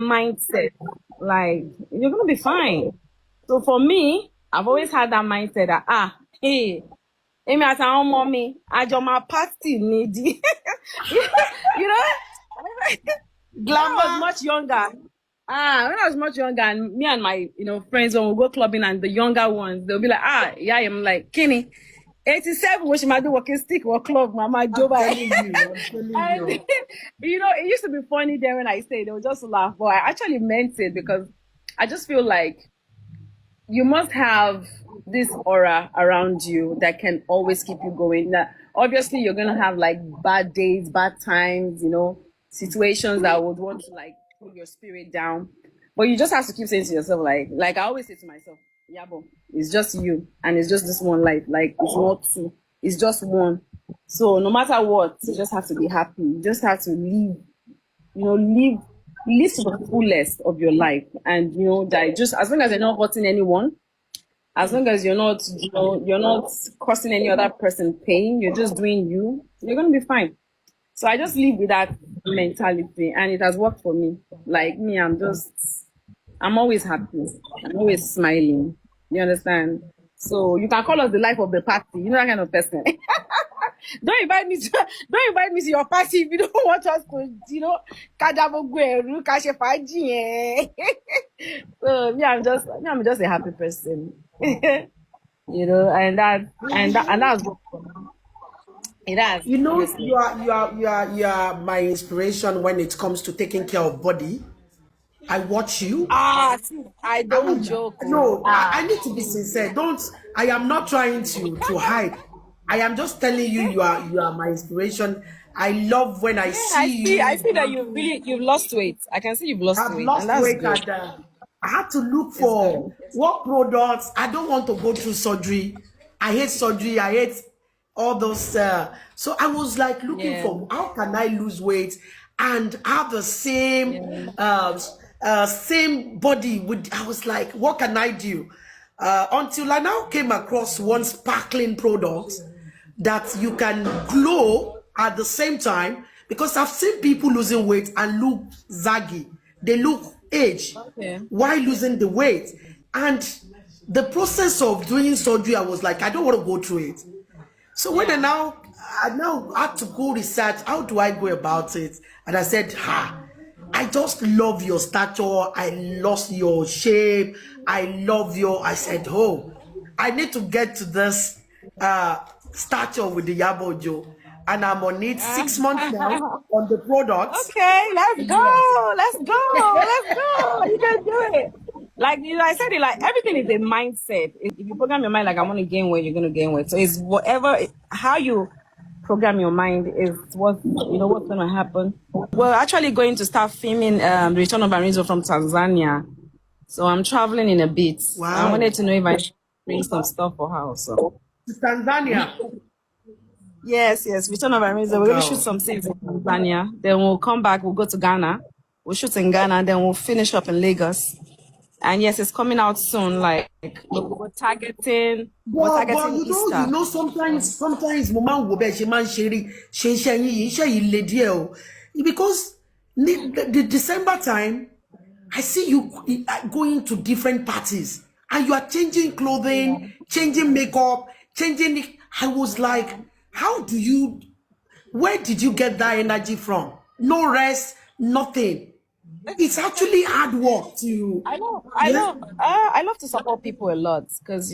mindset, like you're gonna be fine. So for me, I've always had that mindset that hey, Amy as our mommy, I do my party needy. You know, when I was Glamour. much younger. When I was much younger, and me and my friends when we go clubbing, and the younger ones, they'll be like, yeah, I'm like, Kenny, 87, which might do walking stick or club, Mama Joe. I'm telling you. I'm telling And you. it used to be funny there when I say they would just laugh, but I actually meant it because I just feel like you must have this aura around you that can always keep you going. Now, obviously, you're gonna have like bad days, bad times, situations that would want to like pull your spirit down. But you just have to keep saying to yourself, like I always say to myself, Yabo, it's just you, and it's just this one life. Like it's not two, it's just one. So no matter what, you just have to be happy. You just have to live to the fullest of your life, and that just as long as you're not hurting anyone, as long as you're not causing any other person pain, you're just doing you're gonna be fine. So I just live with that mentality, and it has worked for me. Like me, I'm always happy. I'm always smiling. You understand? So you can call us the life of the party. You know that kind of person. Don't invite me to your party if you don't want us to, kadabogweru, kashefaji. So I'm just a happy person. And that's what it has, You know, honestly. you are my inspiration when it comes to taking care of body. I watch you. See, I I don't mean, joke. no, I need to be sincere. Don't. I am not trying to hide. I am just telling you, you are my inspiration. I love when I I see see. I you. see that you've lost weight. I can see you've lost I've weight, and lost that's weight good. and I had to look It's good. for what products. I don't want to go through surgery. I hate surgery. I hate all those. So I was like looking Yeah. for how can I lose weight and have the Yeah. same body. I was like, what can I do? Until I now came across one sparkling product that you can glow at the same time, because I've seen people losing weight and look zaggy. They look aged Okay. while losing the weight. And the process of doing surgery, I was like, I don't want to go through it. So when Yeah. I now had to go research, how do I go about it? And I said, I just love your stature. I lost your shape. I said, oh, I need to get to this stature with the Yabo Joe. And I'm on it Ah. 6 months now on the products. Okay, let's Yes. go. Let's go. Let's go. You can do it. Like I said it, like everything is a mindset. If you program your mind like I want to gain weight, you're gonna gain weight. So it's how you program your mind is what's gonna happen. We're actually going to start filming the return of Arinzo from Tanzania. So I'm traveling in a bit. I Wow. wanted to know if I should bring some stuff for her also. To Tanzania. Yes, return of Arinzo. Oh, We're gonna shoot girl. some scenes in Tanzania. Then we'll come back, we'll go to Ghana. We'll shoot in Ghana, then we'll finish up in Lagos. And yes, it's coming out soon. Like we're But targeting Easter. sometimes mama wo be she man ṣe yìí le díẹ̀ o. Because the December time, I see you going to different parties and you are changing clothing, changing makeup, changing it. I was like, where did you get that energy from? No rest, nothing. It's actually hard work to, yeah. I love to support people a lot because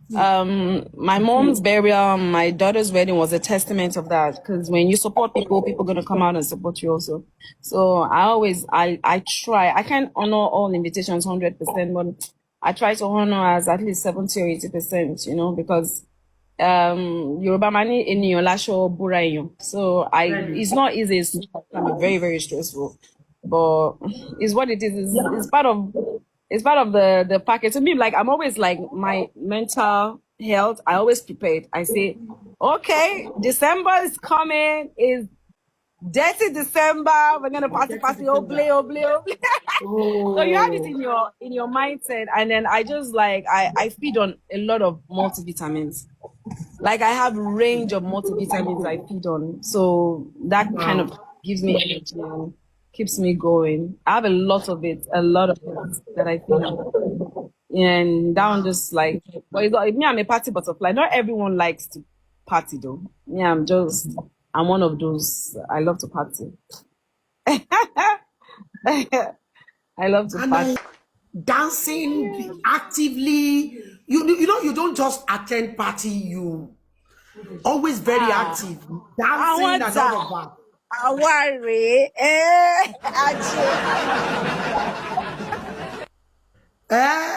my mom's burial, my daughter's wedding was a testament of that. Because when you support people, people are gonna come out and support you also. So I try. I can't honor all invitations 100%, but I try to honor as at least 70 or 80%. Because Yoruba mani eniyan lasho bura eyan. So it's not easy. It's very, very stressful. But it's what it is. It's part of the package. To me, like I'm always like my mental health. I always prepared. I say, okay, December is coming. Is dirty December. We're gonna party, oble, oble. So you have it Oh, in your mindset, and then I just like I feed on a lot of multivitamins. Like I have range of multivitamins I feed on, so that kind wow. of gives me energy and keeps me going. I have a lot of it that I feel. And that one just like, well, me, I'm a party butterfly. Not everyone likes to party though. Me, I'm one of those. I love to party. I love to party. Dancing actively. You don't just attend party. You always very active. Dancing and all of that. I worry.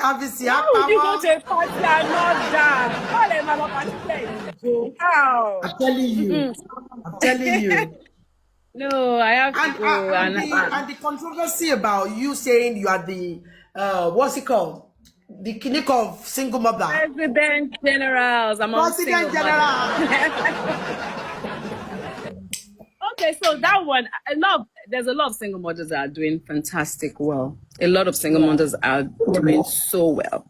Obviously, How would you go to a party and not dance? All them are party. How? I'm telling you. No, I have to go. And the controversy about you saying you are the what's it called? The clinic of single mother. President Generals. President General. Okay, so that one, there's a lot of single mothers that are doing fantastic well. A lot of single mothers are doing so well.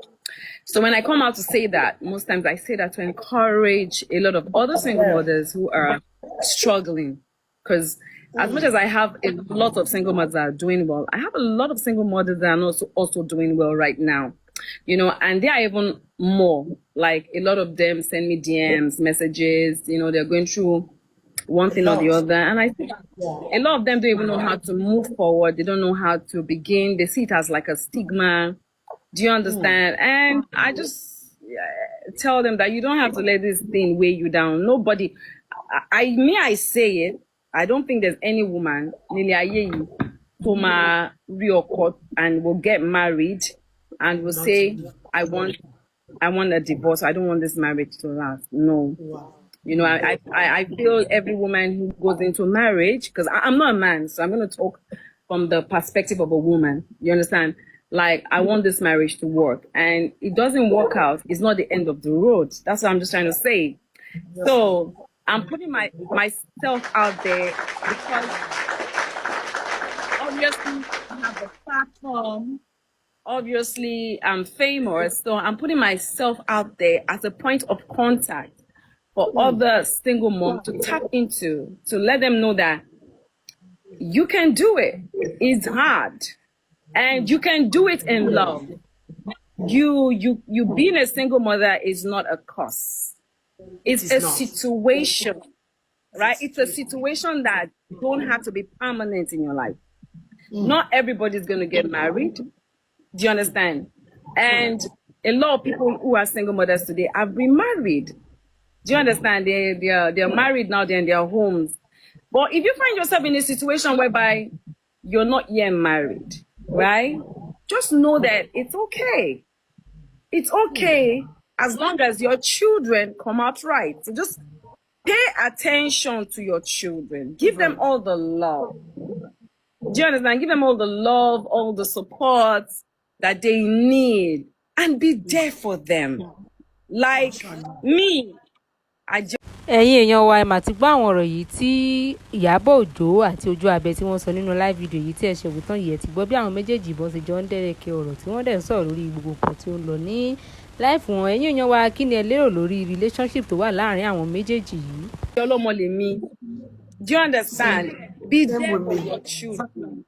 So when I come out to say that, most times I say that to encourage a lot of other single mothers who are struggling. Because as much as I have a lot of single mothers that are doing well, I have a lot of single mothers that are also doing well right now. You know, and they are even more. Like a lot of them send me DMs, messages, you know, they're going through one thing or the other. And I think a lot of them don't even know how to move forward. They don't know how to begin. They see it as like a stigma. Do you understand? And I just tell them that you don't have to let this thing weigh you down. Nobody, I say it. I don't think there's any woman, who real court and will get married and will say, I want a divorce. I don't want this marriage to last. No. You know, I feel every woman who goes into marriage, because I'm not a man, so I'm going to talk from the perspective of a woman. You understand? Like, I want this marriage to work, and it doesn't work out. It's not the end of the road. That's what I'm just trying to say. So I'm putting myself out there because obviously I have a platform. Obviously, I'm famous, so I'm putting myself out there as a point of contact for other single moms to tap into, to let them know that you can do it. It's hard, and you can do it in love. You being a single mother is not a curse. It's a situation, right? It's a situation that don't have to be permanent in your life. Not everybody's going to get married. Do you understand? And a lot of people who are single mothers today have been married. Do you understand? They're married now, they're in their homes. But if you find yourself in a situation whereby you're not yet married, right? Just know that it's okay. It's okay as long as your children come out right. So just pay attention to your children. Give them all the love. Do you understand? Give them all the love, all the support that they need, and be there for them. Like me, ẹ̀yin èèyàn wa ẹ mà ti gbọ́ àwọn ọ̀rọ̀ yìí tí Ìyábọ̀ Òjó àti Ojú Abẹ tí wọ́n sọ nínú live video yìí tí ẹ ṣe wò tán yìí ẹ ti gbọ́ bí àwọn méjèèjì bọ́n ṣe jọ ń dẹ́rẹ̀kẹ́ ọ̀rọ̀ tí wọ́n dẹ̀ ń sọ̀rọ̀ lórí gbogbo nǹkan tí ó ń lọ ní live wọn. ẹ̀yin èèyàn wa kí ni ẹ lérò lórí relationship tó wà láàárín àwọn méjèèjì yìí. ọlọ́mọ lèmi. Do you understand? Be there for your children.